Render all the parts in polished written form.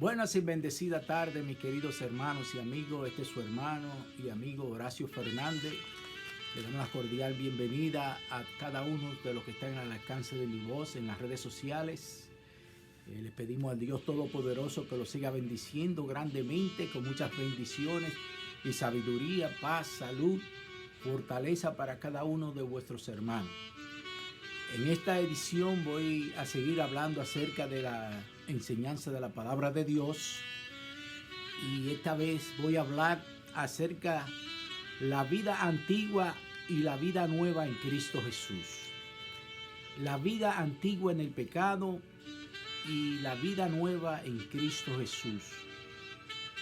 Buenas y bendecida tarde, mis queridos hermanos y amigos. Este es su hermano y amigo Horacio Fernández. Le damos la cordial bienvenida a cada uno de los que están al alcance de mi voz en las redes sociales. Les pedimos al Dios Todopoderoso que los siga bendiciendo grandemente, con muchas bendiciones y sabiduría, paz, salud, fortaleza para cada uno de vuestros hermanos. En esta edición voy a seguir hablando acerca de la enseñanza de la palabra de Dios, y esta vez voy a hablar acerca de la vida antigua y la vida nueva en Cristo Jesús. La vida antigua en el pecado y la vida nueva en Cristo Jesús.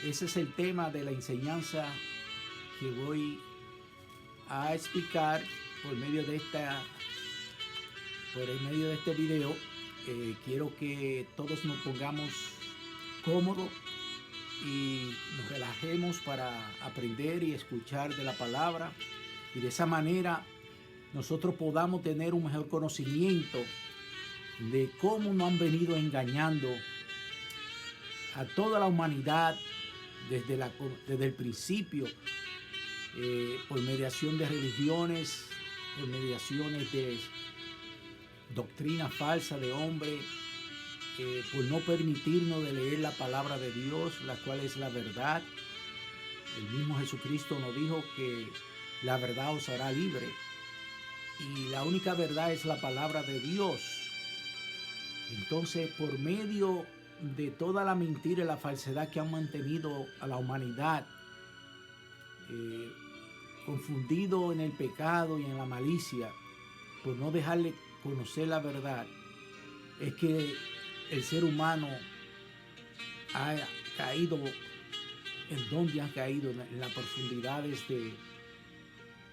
Ese es el tema de la enseñanza que voy a explicar por medio de este video. Quiero que todos nos pongamos cómodos y nos relajemos para aprender y escuchar de la palabra, y de esa manera nosotros podamos tener un mejor conocimiento de cómo nos han venido engañando a toda la humanidad desde el principio, por mediación de religiones, por mediaciones de doctrina falsa de hombre, por no permitirnos de leer la palabra de Dios, la cual es la verdad. El mismo Jesucristo nos dijo que la verdad os hará libre, y la única verdad es la palabra de Dios. Entonces, por medio de toda la mentira y la falsedad que han mantenido a la humanidad confundido en el pecado y en la malicia, por no dejarle conocer la verdad, es que el ser humano ha caído en donde ha caído, en las profundidades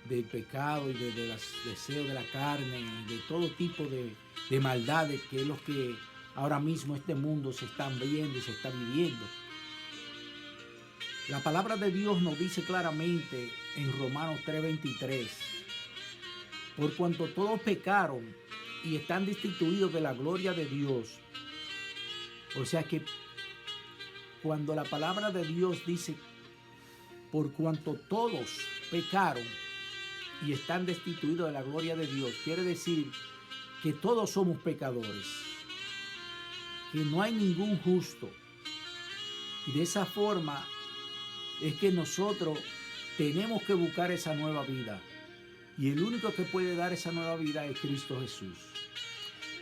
del pecado y de los deseos de la carne, de todo tipo de maldades, que es lo que ahora mismo este mundo se está viendo y se está viviendo. La palabra de Dios nos dice claramente en Romanos 3:23: por cuanto todos pecaron y están destituidos de la gloria de Dios. O sea que cuando la palabra de Dios dice por cuanto todos pecaron y están destituidos de la gloria de Dios, quiere decir que todos somos pecadores, que no hay ningún justo. Y de esa forma es que nosotros tenemos que buscar esa nueva vida, y el único que puede dar esa nueva vida es Cristo Jesús.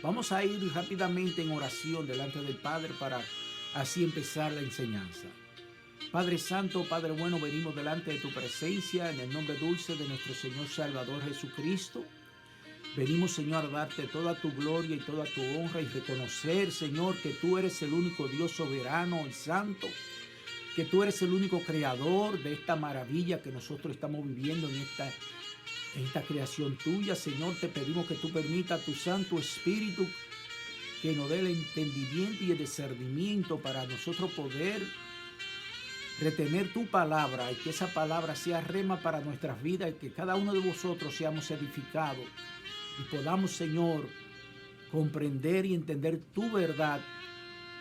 Vamos a ir rápidamente en oración delante del Padre para así empezar la enseñanza. Padre Santo, Padre bueno, venimos delante de tu presencia en el nombre dulce de nuestro Señor Salvador Jesucristo. Venimos, Señor, a darte toda tu gloria y toda tu honra, y reconocer, Señor, que tú eres el único Dios soberano y santo, que tú eres el único creador de esta maravilla que nosotros estamos viviendo en esta creación tuya. Señor, te pedimos que tú permitas a tu Santo Espíritu que nos dé el entendimiento y el discernimiento para nosotros poder retener tu palabra, y que esa palabra sea rema para nuestras vidas, y que cada uno de vosotros seamos edificados y podamos, Señor, comprender y entender tu verdad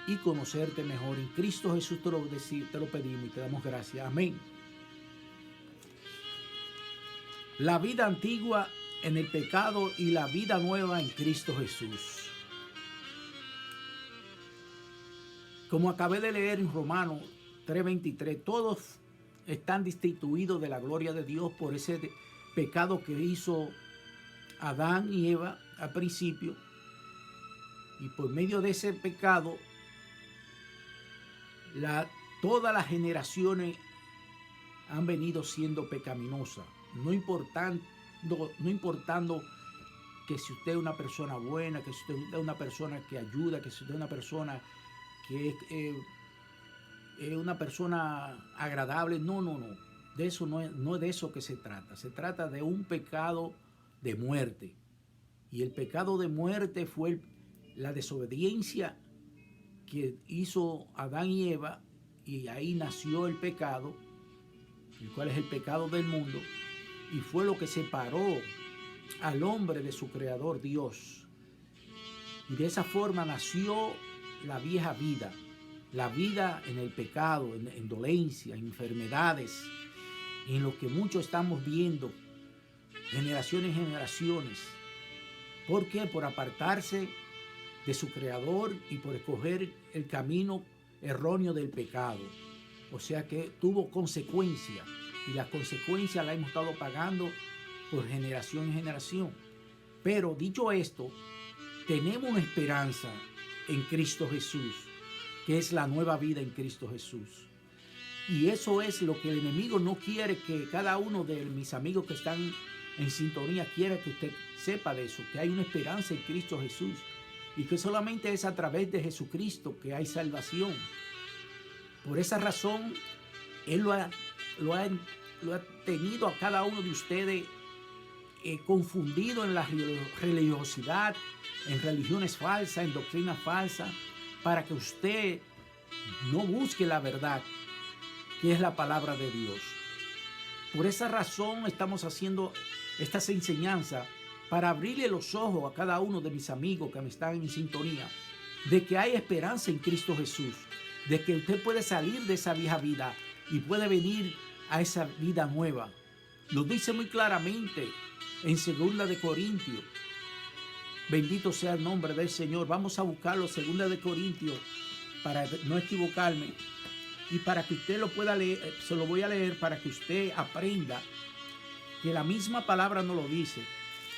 y conocerte mejor. En Cristo Jesús te lo pedimos y te damos gracias. Amén. La vida antigua en el pecado y la vida nueva en Cristo Jesús. Como acabé de leer en Romanos 3:23, todos están destituidos de la gloria de Dios por ese pecado que hizo Adán y Eva al principio, y por medio de ese pecado todas las generaciones han venido siendo pecaminosas, no importando que si usted es una persona buena, que si usted es una persona que ayuda, que si usted es una persona que es una persona agradable. No. De eso no es de eso que se trata. Se trata de un pecado de muerte. Y el pecado de muerte fue la desobediencia que hizo Adán y Eva, y ahí nació el pecado, el cual es el pecado del mundo, y fue lo que separó al hombre de su creador Dios. Y de esa forma nació la vieja vida, la vida en el pecado, en dolencia, en enfermedades, en lo que muchos estamos viendo, generaciones y generaciones. ¿Por qué? Por apartarse de su Creador y por escoger el camino erróneo del pecado. O sea que tuvo consecuencias, y las consecuencias las hemos estado pagando por generación en generación. Pero dicho esto, tenemos una esperanza en Cristo Jesús, que es la nueva vida en Cristo Jesús. Y eso es lo que el enemigo no quiere que cada uno de mis amigos que están en sintonía quiera que usted sepa de eso, que hay una esperanza en Cristo Jesús y que solamente es a través de Jesucristo que hay salvación. Por esa razón, Él lo ha tenido a cada uno de ustedes confundido en la religiosidad, en religiones falsas, en doctrinas falsas, para que usted no busque la verdad, que es la palabra de Dios. Por esa razón estamos haciendo estas enseñanzas para abrirle los ojos a cada uno de mis amigos que me están en sintonía, de que hay esperanza en Cristo Jesús, de que usted puede salir de esa vieja vida y puede venir a esa vida nueva. Lo dice muy claramente en 2 de Corintios. Bendito sea el nombre del Señor. Vamos a buscarlo, 2 de Corintios, para no equivocarme y para que usted lo pueda leer. Se lo voy a leer para que usted aprenda que la misma palabra nos lo dice,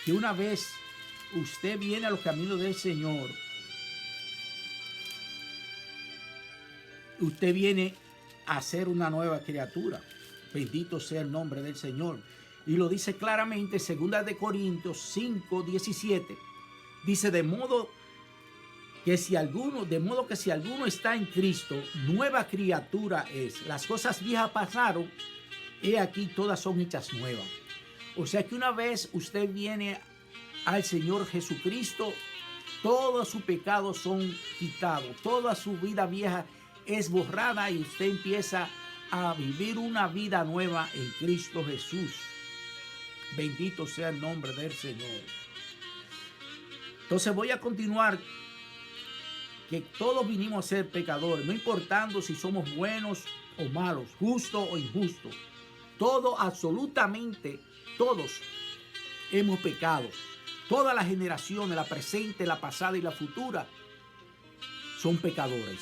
que una vez usted viene a los caminos del Señor, usted viene a ser una nueva criatura. Bendito sea el nombre del Señor. Y lo dice claramente 2 de Corintios 5, 17. Dice, de modo que si alguno está en Cristo, nueva criatura es. Las cosas viejas pasaron, he aquí todas son hechas nuevas. O sea que una vez usted viene al Señor Jesucristo, todos sus pecados son quitados, toda su vida vieja es borrada y usted empieza a vivir una vida nueva en Cristo Jesús. Bendito sea el nombre del Señor. Entonces voy a continuar, que todos vinimos a ser pecadores, no importando si somos buenos o malos, justos o injustos. Todos, absolutamente todos hemos pecado. Todas las generaciones, la presente, la pasada y la futura, son pecadores.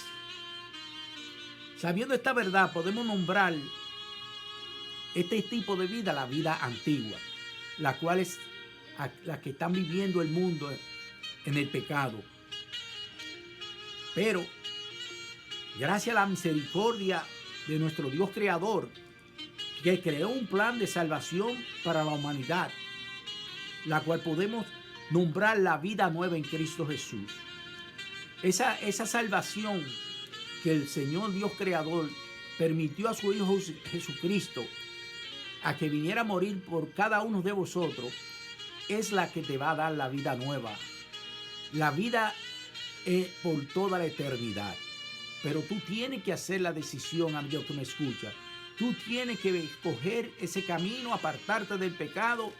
Sabiendo esta verdad, podemos nombrar este tipo de vida la vida antigua, la cual es la que están viviendo el mundo en el pecado. Pero, gracias a la misericordia de nuestro Dios Creador, que creó un plan de salvación para la humanidad, la cual podemos nombrar la vida nueva en Cristo Jesús. Esa salvación que el Señor Dios Creador permitió a su Hijo Jesucristo a que viniera a morir por cada uno de vosotros, es la que te va a dar la vida nueva. La vida es por toda la eternidad. Pero tú tienes que hacer la decisión, amigo que me escucha. Tú tienes que escoger ese camino, apartarte del pecado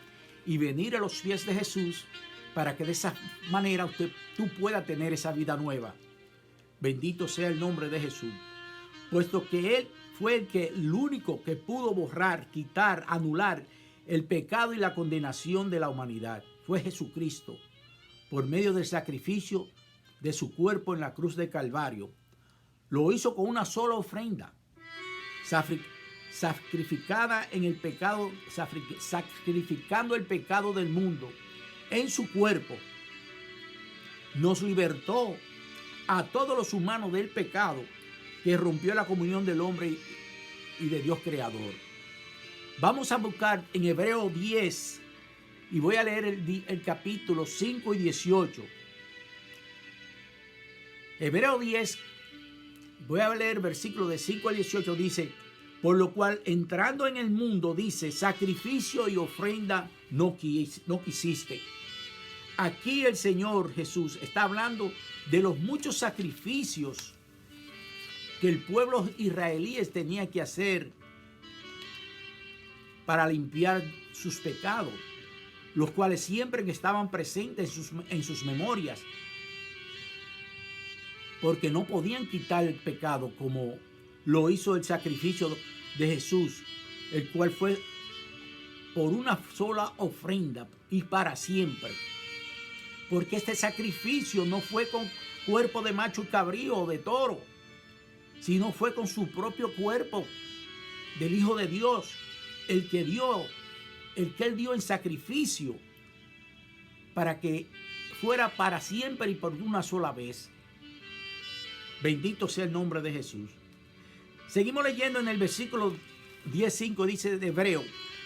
y venir a los pies de Jesús para que de esa manera tú puedas tener esa vida nueva. Bendito sea el nombre de Jesús. Puesto que Él fue el único que pudo borrar, quitar, anular el pecado y la condenación de la humanidad. Fue Jesucristo, por medio del sacrificio de su cuerpo en la cruz de Calvario. Lo hizo con una sola ofrenda, sacrificada en el pecado, sacrificando el pecado del mundo en su cuerpo. Nos libertó a todos los humanos del pecado que rompió la comunión del hombre y de Dios Creador. Vamos a buscar en Hebreos 10 y voy a leer el capítulo 5 y 18. Hebreos 10, voy a leer versículos de 5 al 18, dice: por lo cual, entrando en el mundo, dice, sacrificio y ofrenda no quisiste. Aquí el Señor Jesús está hablando de los muchos sacrificios que el pueblo israelí tenía que hacer para limpiar sus pecados, los cuales siempre estaban presentes en sus memorias. porque no podían quitar el pecado como lo hizo el sacrificio de Jesús, el cual fue por una sola ofrenda y para siempre. Porque este sacrificio no fue con cuerpo de macho y cabrío o de toro, sino fue con su propio cuerpo del Hijo de Dios, el que él dio en sacrificio para que fuera para siempre y por una sola vez. Bendito sea el nombre de Jesús. Seguimos leyendo en el versículo 10:5, dice de Hebreo: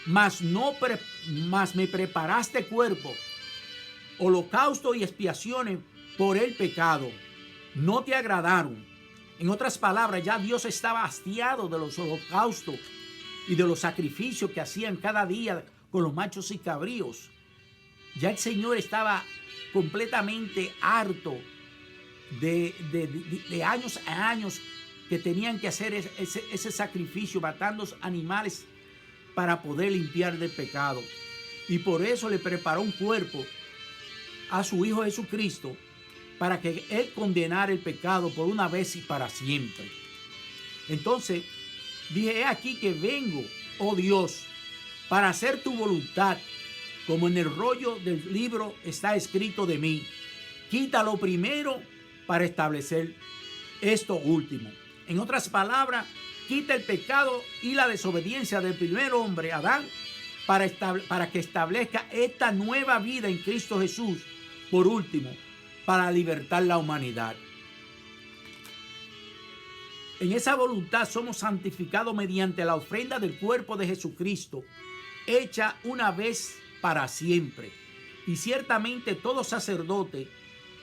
mas me preparaste cuerpo, holocausto y expiaciones por el pecado. No te agradaron. En otras palabras, ya Dios estaba hastiado de los holocaustos y de los sacrificios que hacían cada día con los machos y cabríos. Ya el Señor estaba completamente harto de años a años que tenían que hacer ese sacrificio, matando animales para poder limpiar del pecado. Y por eso le preparó un cuerpo a su Hijo Jesucristo, para que Él condenara el pecado por una vez y para siempre. Entonces dije: he aquí que vengo, oh Dios, para hacer tu voluntad, como en el rollo del libro está escrito de mí. Quítalo primero para establecer esto último. En otras palabras, quita el pecado y la desobediencia del primer hombre, Adán, para que establezca esta nueva vida en Cristo Jesús, por último, para libertar la humanidad. En esa voluntad somos santificados mediante la ofrenda del cuerpo de Jesucristo, hecha una vez para siempre. Y ciertamente todo sacerdote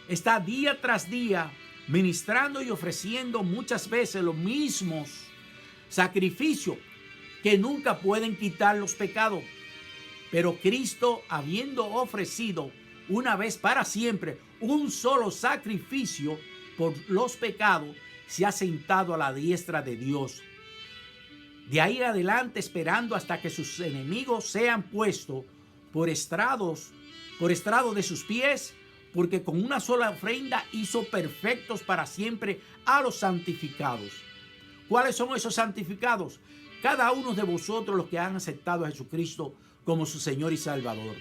está día tras día ministrando y ofreciendo muchas veces los mismos sacrificios que nunca pueden quitar los pecados. Pero Cristo, habiendo ofrecido una vez para siempre un solo sacrificio por los pecados, se ha sentado a la diestra de Dios. De ahí adelante, esperando hasta que sus enemigos sean puestos por estrado de sus pies, porque con una sola ofrenda hizo perfectos para siempre a los santificados. ¿Cuáles son esos santificados? Cada uno de vosotros, los que han aceptado a Jesucristo como su Señor y Salvador.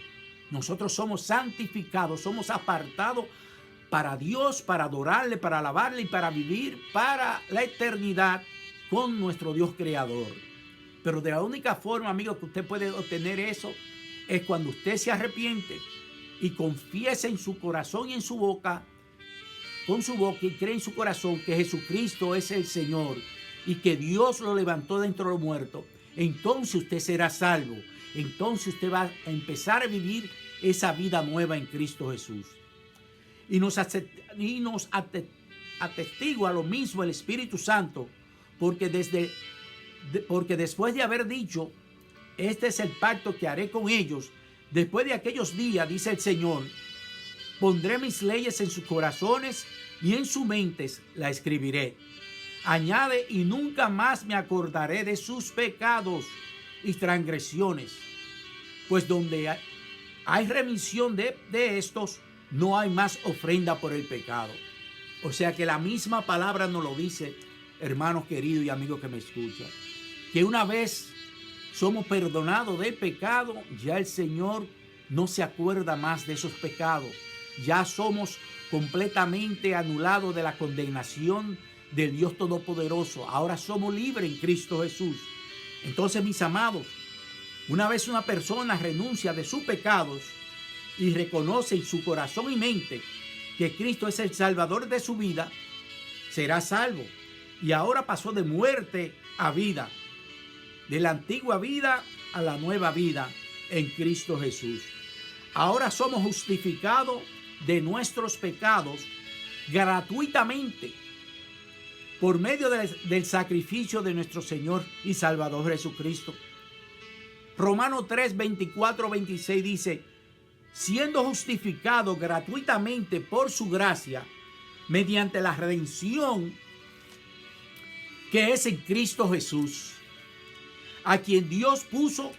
Nosotros somos santificados, somos apartados para Dios, para adorarle, para alabarle y para vivir para la eternidad con nuestro Dios creador. Pero de la única forma, amigos, que usted puede obtener eso es cuando usted se arrepiente y confiesa en su corazón y en su boca, con su boca, y cree en su corazón que Jesucristo es el Señor y que Dios lo levantó de entre los muertos. Entonces usted será salvo. Entonces usted va a empezar a vivir esa vida nueva en Cristo Jesús. Y nos atestigua lo mismo el Espíritu Santo, porque después de haber dicho: este es el pacto que haré con ellos después de aquellos días, dice el Señor, pondré mis leyes en sus corazones y en sus mentes la escribiré. Añade: y nunca más me acordaré de sus pecados y transgresiones, pues donde hay remisión de estos, no hay más ofrenda por el pecado. O sea que la misma palabra nos lo dice, hermanos queridos y amigos que me escuchan, que una vez somos perdonados del pecado, ya el Señor no se acuerda más de esos pecados. Ya somos completamente anulados de la condenación del Dios Todopoderoso. Ahora somos libres en Cristo Jesús. Entonces, mis amados, una vez una persona renuncia de sus pecados y reconoce en su corazón y mente que Cristo es el Salvador de su vida, será salvo. Y ahora pasó de muerte a vida, de la antigua vida a la nueva vida en Cristo Jesús. Ahora somos justificados de nuestros pecados gratuitamente por medio del sacrificio de nuestro Señor y Salvador Jesucristo. Romanos 3, 24, 26 dice: siendo justificados gratuitamente por su gracia, mediante la redención que es en Cristo Jesús, a quien Dios puso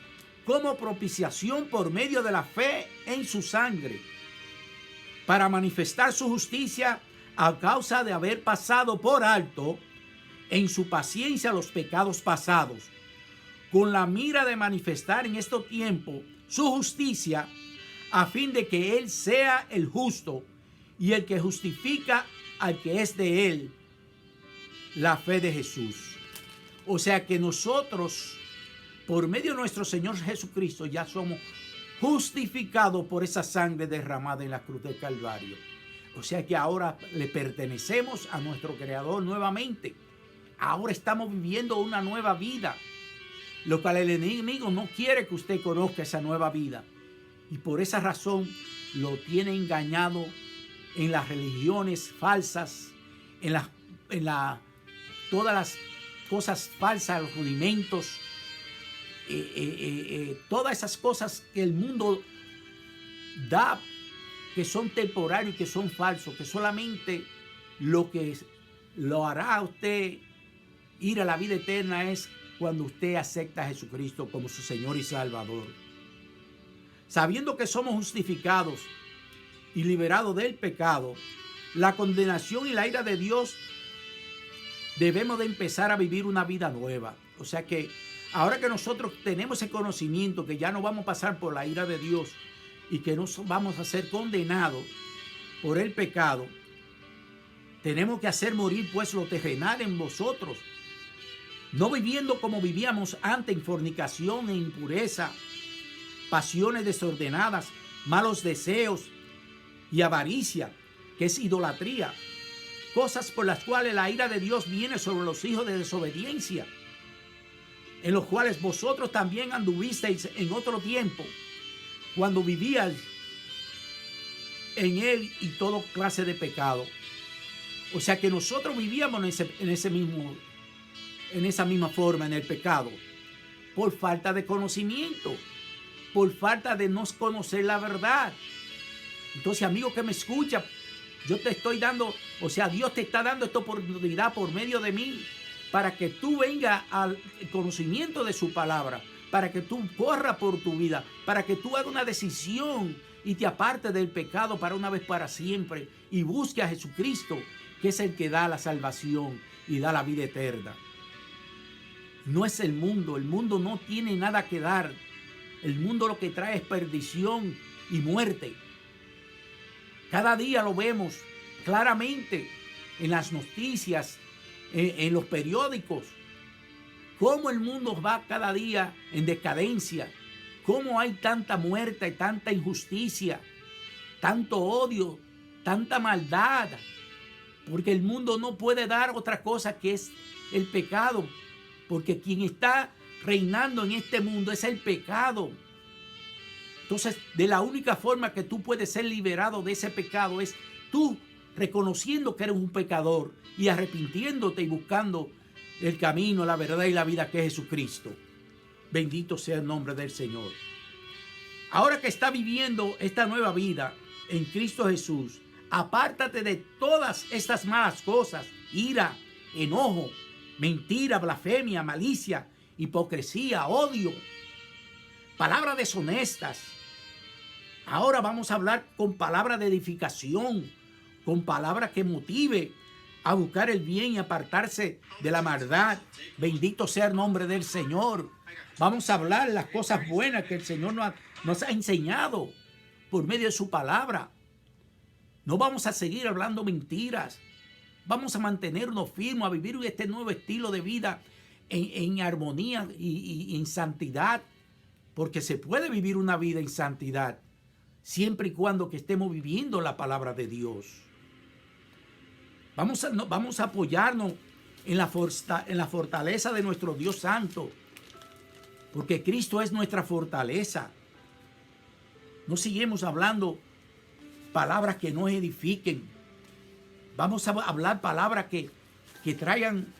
como propiciación por medio de la fe en su sangre, para manifestar su justicia a causa de haber pasado por alto en su paciencia los pecados pasados, con la mira de manifestar en este tiempo su justicia, a fin de que Él sea el justo y el que justifica al que es de Él la fe de Jesús. O sea que nosotros, por medio de nuestro Señor Jesucristo, ya somos justificados por esa sangre derramada en la cruz del Calvario. O sea que ahora le pertenecemos a nuestro Creador nuevamente. Ahora estamos viviendo una nueva vida, lo cual el enemigo no quiere que usted conozca esa nueva vida. Y por esa razón lo tiene engañado en las religiones falsas, todas las cosas falsas, los rudimentos, todas esas cosas que el mundo da, que son temporarios, que son falsos, que solamente lo que lo hará a usted ir a la vida eterna es cuando usted acepta a Jesucristo como su Señor y Salvador. Sabiendo que somos justificados y liberados del pecado, la condenación y la ira de Dios, debemos de empezar a vivir una vida nueva. O sea que ahora que nosotros tenemos ese conocimiento que ya no vamos a pasar por la ira de Dios y que no vamos a ser condenados por el pecado, tenemos que hacer morir pues lo terrenal en vosotros, no viviendo como vivíamos antes en fornicación e impureza, pasiones desordenadas, malos deseos y avaricia, que es idolatría, cosas por las cuales la ira de Dios viene sobre los hijos de desobediencia, en los cuales vosotros también anduvisteis en otro tiempo, cuando vivíais en él y toda clase de pecado. O sea que nosotros vivíamos en esa misma forma, en el pecado, por falta de conocimiento, por falta de no conocer la verdad. Entonces, amigo que me escucha, yo te estoy dando, o sea, Dios te está dando esta oportunidad por medio de mí, para que tú vengas al conocimiento de su palabra, para que tú corras por tu vida, para que tú hagas una decisión y te apartes del pecado para una vez para siempre y busques a Jesucristo, que es el que da la salvación y da la vida eterna. No es el mundo no tiene nada que dar. El mundo lo que trae es perdición y muerte. Cada día lo vemos claramente en las noticias, en los periódicos, cómo el mundo va cada día en decadencia, cómo hay tanta muerte, tanta injusticia, tanto odio, tanta maldad, porque el mundo no puede dar otra cosa que es el pecado, porque quien está reinando en este mundo es el pecado. Entonces, de la única forma que tú puedes ser liberado de ese pecado es tú reconociendo que eres un pecador y arrepintiéndote y buscando el camino, la verdad y la vida que es Jesucristo. Bendito sea el nombre del Señor. Ahora que está viviendo esta nueva vida en Cristo Jesús, apártate de todas estas malas cosas: ira, enojo, mentira, blasfemia, malicia, hipocresía, odio, palabras deshonestas. Ahora vamos a hablar con palabras de edificación, con palabras que motive a buscar el bien y apartarse de la maldad. Bendito sea el nombre del Señor. Vamos a hablar las cosas buenas que el Señor nos ha enseñado por medio de su palabra. No vamos a seguir hablando mentiras. Vamos a mantenernos firmes, a vivir este nuevo estilo de vida en armonía y en santidad. Porque se puede vivir una vida en santidad siempre y cuando que estemos viviendo la palabra de Dios. Vamos a apoyarnos en la fortaleza de nuestro Dios Santo, porque Cristo es nuestra fortaleza. No sigamos hablando palabras que nos edifiquen. Vamos a hablar palabras que traigan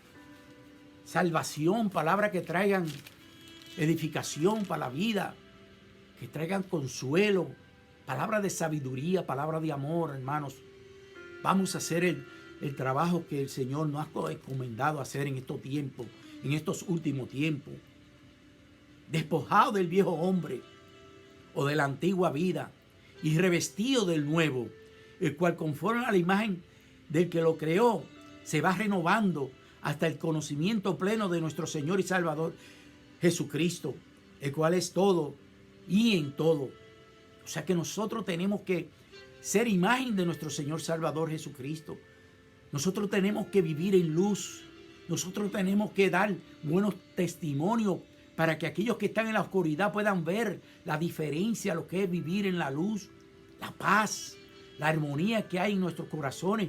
salvación, palabras que traigan edificación para la vida, que traigan consuelo, palabras de sabiduría, palabras de amor, hermanos. Vamos a hacer el trabajo que el Señor nos ha encomendado hacer en estos tiempos, en estos últimos tiempos. Despojado del viejo hombre o de la antigua vida y revestido del nuevo, el cual conforme a la imagen del que lo creó se va renovando hasta el conocimiento pleno de nuestro Señor y Salvador Jesucristo, el cual es todo y en todo. O sea que nosotros tenemos que ser imagen de nuestro Señor Salvador Jesucristo. Nosotros tenemos que vivir en luz. Nosotros tenemos que dar buenos testimonios para que aquellos que están en la oscuridad puedan ver la diferencia, lo que es vivir en la luz, la paz, la armonía que hay en nuestros corazones.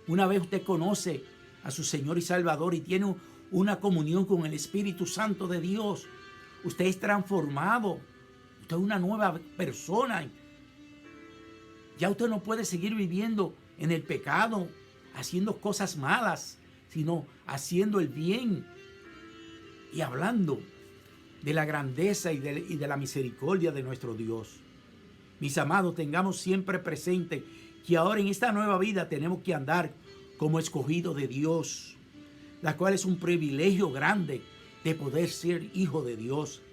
Una vez usted conoce a su Señor y Salvador y tiene una comunión con el Espíritu Santo de Dios, usted es transformado. Usted es una nueva persona. Ya usted no puede seguir viviendo en el pecado, haciendo cosas malas, sino haciendo el bien y hablando de la grandeza y de la misericordia de nuestro Dios. Mis amados, tengamos siempre presente que ahora en esta nueva vida tenemos que andar como escogidos de Dios, la cual es un privilegio grande de poder ser hijo de Dios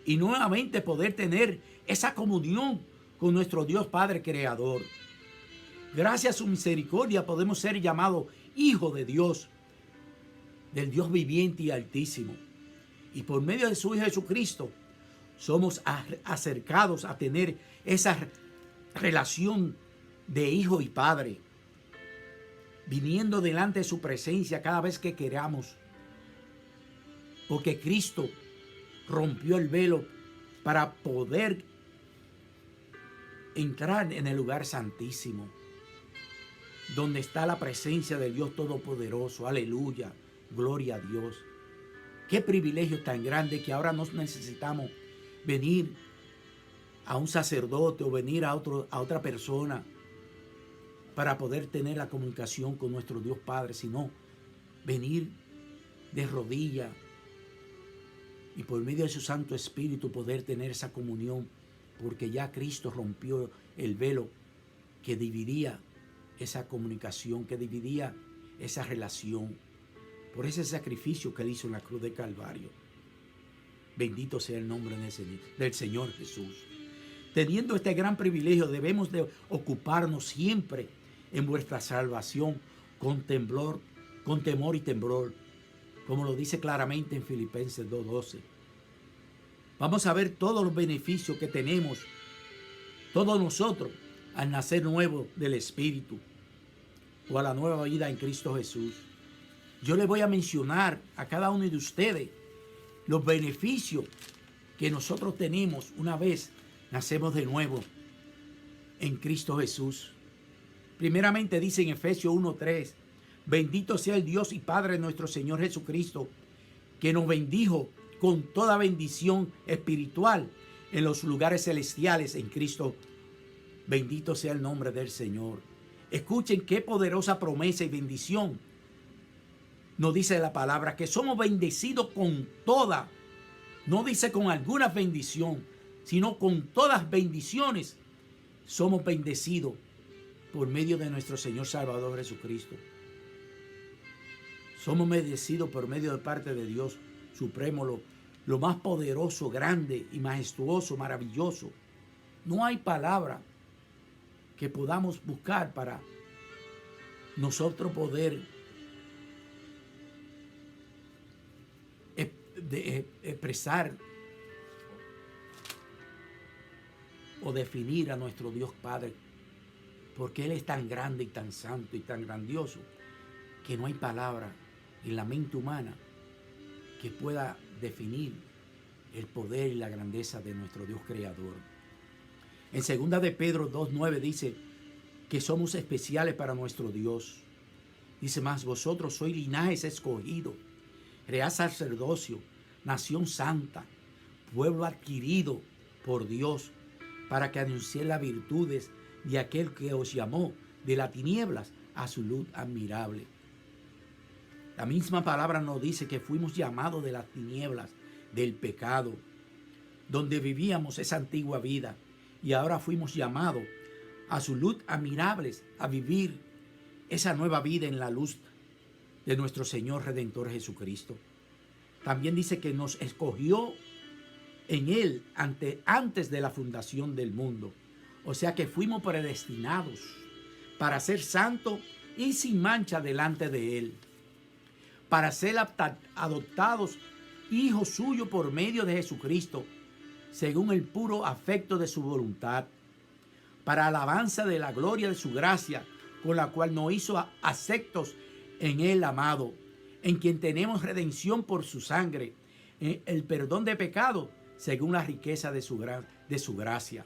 y nuevamente poder tener esa comunión con nuestro Dios Padre Creador. Gracias a su misericordia podemos ser llamados hijos de Dios, del Dios viviente y altísimo. Y por medio de su Hijo Jesucristo somos acercados a tener esa relación de hijo y padre, viniendo delante de su presencia cada vez que queramos, porque Cristo rompió el velo para poder entrar en el lugar santísimo, donde está la presencia del Dios Todopoderoso. Aleluya, gloria a Dios. Qué privilegio tan grande que ahora no necesitamos venir a un sacerdote o venir a otra persona para poder tener la comunicación con nuestro Dios Padre, sino venir de rodillas y por medio de su Santo Espíritu poder tener esa comunión, porque ya Cristo rompió el velo que dividía esa comunicación, que dividía esa relación, por ese sacrificio que él hizo en la cruz de Calvario. Bendito sea el nombre del Señor Jesús. Teniendo este gran privilegio, debemos de ocuparnos siempre en vuestra salvación con temor y temblor, como lo dice claramente en Filipenses 2:12. Vamos a ver todos los beneficios que tenemos, todos nosotros, al nacer nuevo del Espíritu o a la nueva vida en Cristo Jesús. Yo les voy a mencionar a cada uno de ustedes los beneficios que nosotros tenemos una vez nacemos de nuevo en Cristo Jesús. Primeramente dice en Efesios 1:3, bendito sea el Dios y Padre de nuestro Señor Jesucristo, que nos bendijo con toda bendición espiritual en los lugares celestiales en Cristo. Bendito sea el nombre del Señor. Escuchen qué poderosa promesa y bendición nos dice la palabra, que somos bendecidos con toda, no dice con alguna bendición, sino con todas bendiciones. Somos bendecidos por medio de nuestro Señor Salvador Jesucristo. Somos bendecidos por medio de parte de Dios Supremo, lo más poderoso, grande y majestuoso, maravilloso. No hay palabra que podamos buscar para nosotros poder expresar o definir a nuestro Dios Padre, porque Él es tan grande y tan santo y tan grandioso que no hay palabra en la mente humana que pueda definir el poder y la grandeza de nuestro Dios Creador. En 2 de Pedro 2:9 dice que somos especiales para nuestro Dios. Dice más, vosotros sois linaje escogido, real sacerdocio, nación santa, pueblo adquirido por Dios, para que anunciéis las virtudes de aquel que os llamó de las tinieblas a su luz admirable. La misma palabra nos dice que fuimos llamados de las tinieblas, del pecado, donde vivíamos esa antigua vida, y ahora fuimos llamados a su luz admirable, a vivir esa nueva vida en la luz de nuestro Señor Redentor Jesucristo. También dice que nos escogió en Él antes de la fundación del mundo. O sea que fuimos predestinados para ser santos y sin mancha delante de Él, para ser adoptados hijos suyos por medio de Jesucristo, según el puro afecto de su voluntad, para alabanza de la gloria de su gracia, con la cual nos hizo aceptos en Él amado, en quien tenemos redención por su sangre, el perdón de pecado, según la riqueza de su gracia.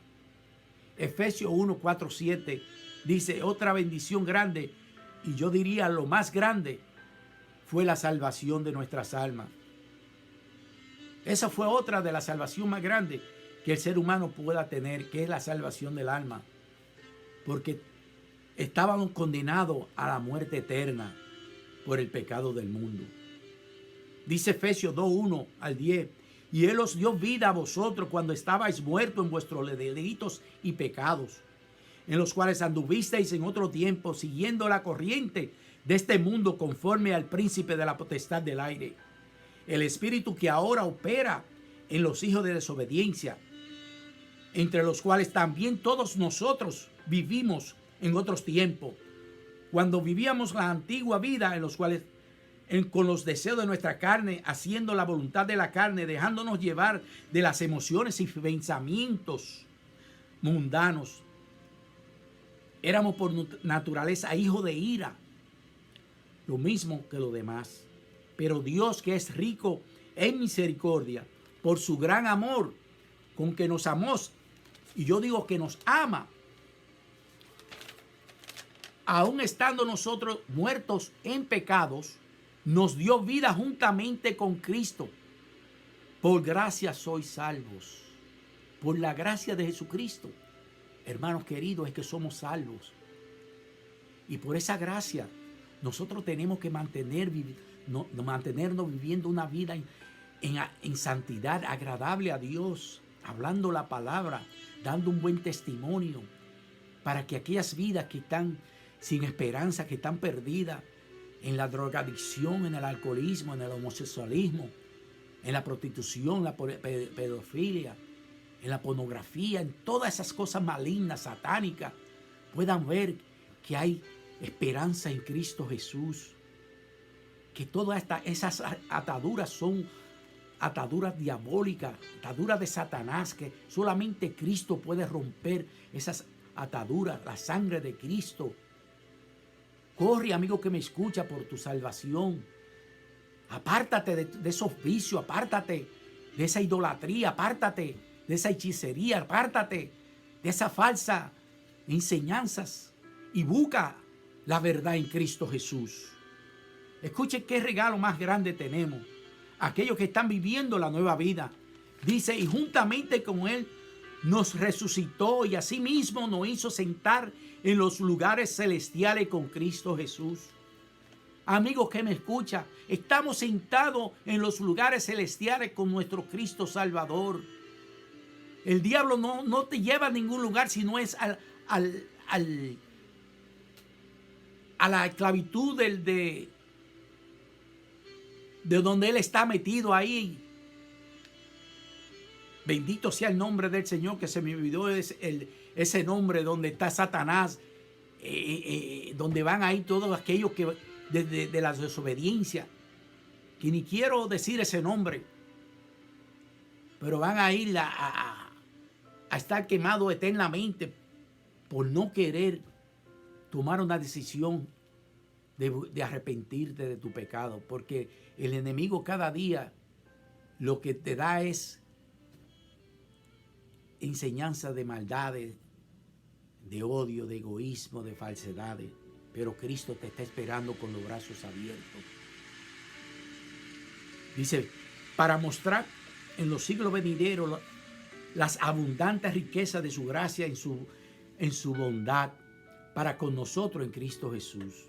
Efesios 1, 4, 7 dice: otra bendición grande, y yo diría lo más grande, fue la salvación de nuestras almas. Esa fue otra de la salvación más grande que el ser humano pueda tener, que es la salvación del alma. Porque estábamos condenados a la muerte eterna por el pecado del mundo. Dice Efesios 2, 1 al 10: y Él os dio vida a vosotros cuando estabais muertos en vuestros delitos y pecados, en los cuales anduvisteis en otro tiempo, siguiendo la corriente de este mundo, conforme al príncipe de la potestad del aire, el espíritu que ahora opera en los hijos de desobediencia, entre los cuales también todos nosotros vivimos en otros tiempos, cuando vivíamos la antigua vida, en los cuales con los deseos de nuestra carne, haciendo la voluntad de la carne, dejándonos llevar de las emociones y pensamientos mundanos. Éramos por naturaleza hijos de ira, lo mismo que los demás. Pero Dios, que es rico en misericordia, por su gran amor con que nos amó, y yo digo que nos ama, aun estando nosotros muertos en pecados, nos dio vida juntamente con Cristo. Por gracia sois salvos. Por la gracia de Jesucristo, hermanos queridos, es que somos salvos. Y por esa gracia nosotros tenemos que mantenernos viviendo una vida en santidad, agradable a Dios, hablando la palabra, dando un buen testimonio, para que aquellas vidas que están sin esperanza, que están perdidas en la drogadicción, en el alcoholismo, en el homosexualismo, en la prostitución, la pedofilia, en la pornografía, en todas esas cosas malignas, satánicas, puedan ver que hay esperanza en Cristo Jesús. Que todas esas ataduras son ataduras diabólicas, ataduras de Satanás, que solamente Cristo puede romper esas ataduras, la sangre de Cristo. Corre, amigo que me escucha, por tu salvación. Apártate de esos vicios, apártate de esa idolatría, apártate de esa hechicería, apártate de esas falsas enseñanzas y busca la verdad en Cristo Jesús. Escuche qué regalo más grande tenemos. Aquellos que están viviendo la nueva vida. Dice: y juntamente con Él nos resucitó y asimismo nos hizo sentar en los lugares celestiales con Cristo Jesús. Amigos que me escuchan, estamos sentados en los lugares celestiales con nuestro Cristo Salvador. El diablo no te lleva a ningún lugar, sino es a la esclavitud de donde él está metido ahí. Bendito sea el nombre del Señor, que se me olvidó ese nombre donde está Satanás, donde van ahí todos aquellos que de la desobediencia, que ni quiero decir ese nombre, pero van a ir a estar quemados eternamente por no querer tomar una decisión de arrepentirte de tu pecado, porque el enemigo cada día lo que te da es enseñanza de maldades, de odio, de egoísmo, de falsedades, pero Cristo te está esperando con los brazos abiertos. Dice: para mostrar en los siglos venideros las abundantes riquezas de su gracia en su bondad para con nosotros en Cristo Jesús.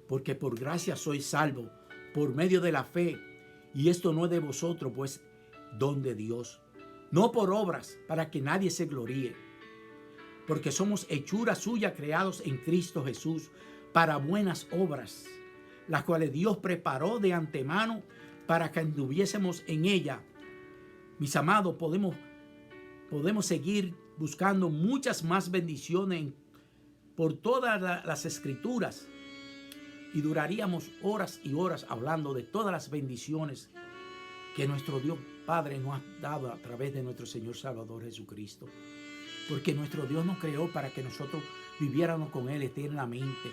Porque por gracia sois salvos por medio de la fe, y esto no es de vosotros, pues don de Dios, no por obras, para que nadie se gloríe, porque somos hechura suya, creados en Cristo Jesús para buenas obras, las cuales Dios preparó de antemano para que anduviésemos en ella. Mis amados, podemos seguir buscando muchas más bendiciones por todas las escrituras, y duraríamos horas y horas hablando de todas las bendiciones que nuestro Dios Padre nos ha dado a través de nuestro Señor Salvador Jesucristo. Porque nuestro Dios nos creó para que nosotros viviéramos con Él eternamente.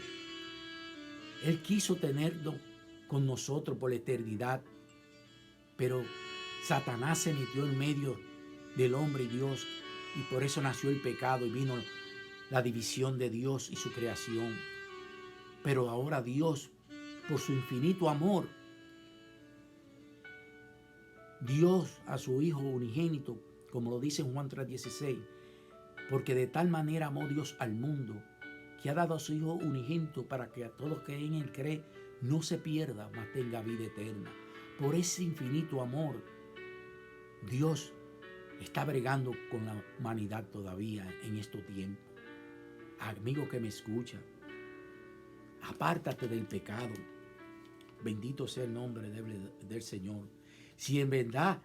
Él quiso tenerlo con nosotros por la eternidad, pero Satanás se metió en medio del hombre y Dios, y por eso nació el pecado y vino la división de Dios y su creación. Pero ahora Dios, por su infinito amor, Dios a su Hijo unigénito, como lo dice en Juan 3:16, porque de tal manera amó Dios al mundo, que ha dado a su Hijo unigénito para que a todos que en Él cree no se pierda, mas tenga vida eterna. Por ese infinito amor, Dios está bregando con la humanidad todavía en estos tiempos. Amigo que me escucha, apártate del pecado. Bendito sea el nombre del Señor. Si en verdad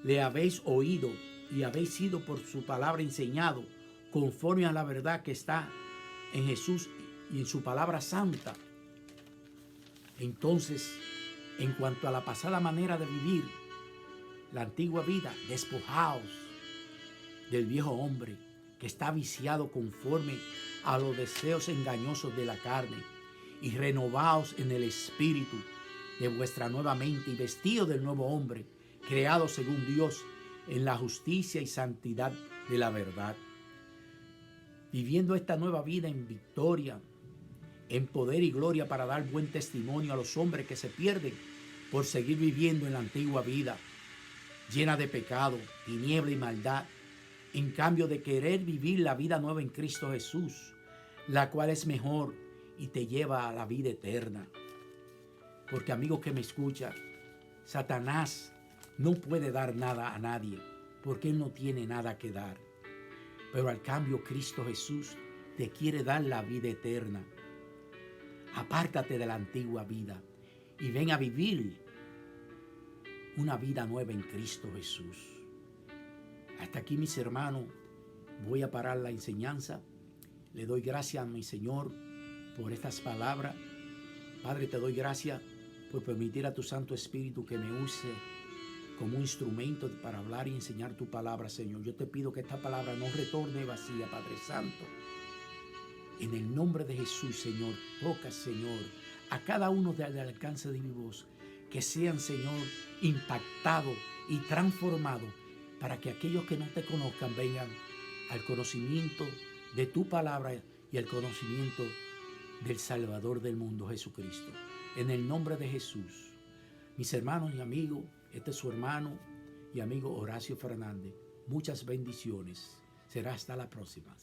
le habéis oído y habéis sido por su palabra enseñado, conforme a la verdad que está en Jesús y en su palabra santa, entonces, en cuanto a la pasada manera de vivir, la antigua vida, despojaos del viejo hombre que está viciado conforme a los deseos engañosos de la carne, y renovaos en el espíritu de vuestra nueva mente, y vestidos del nuevo hombre, creado según Dios en la justicia y santidad de la verdad. Viviendo esta nueva vida en victoria, en poder y gloria, para dar buen testimonio a los hombres que se pierden por seguir viviendo en la antigua vida, llena de pecado, tiniebla y maldad, en cambio de querer vivir la vida nueva en Cristo Jesús, la cual es mejor y te lleva a la vida eterna. Porque, amigo que me escucha, Satanás no puede dar nada a nadie, porque él no tiene nada que dar. Pero al cambio, Cristo Jesús te quiere dar la vida eterna. Apártate de la antigua vida y ven a vivir una vida nueva en Cristo Jesús. Hasta aquí, mis hermanos, voy a parar la enseñanza. Le doy gracias a mi Señor por estas palabras. Padre, te doy gracias por permitir a tu Santo Espíritu que me use como un instrumento para hablar y enseñar tu palabra, Señor. Yo te pido que esta palabra no retorne vacía, Padre Santo. En el nombre de Jesús, Señor, toca, Señor, a cada uno del alcance de mi voz, que sean, Señor, impactados y transformados, para que aquellos que no te conozcan vengan al conocimiento de tu palabra y al conocimiento del Salvador del mundo, Jesucristo. En el nombre de Jesús. Mis hermanos y amigos, este es su hermano y amigo Horacio Fernández. Muchas bendiciones. Será hasta la próxima.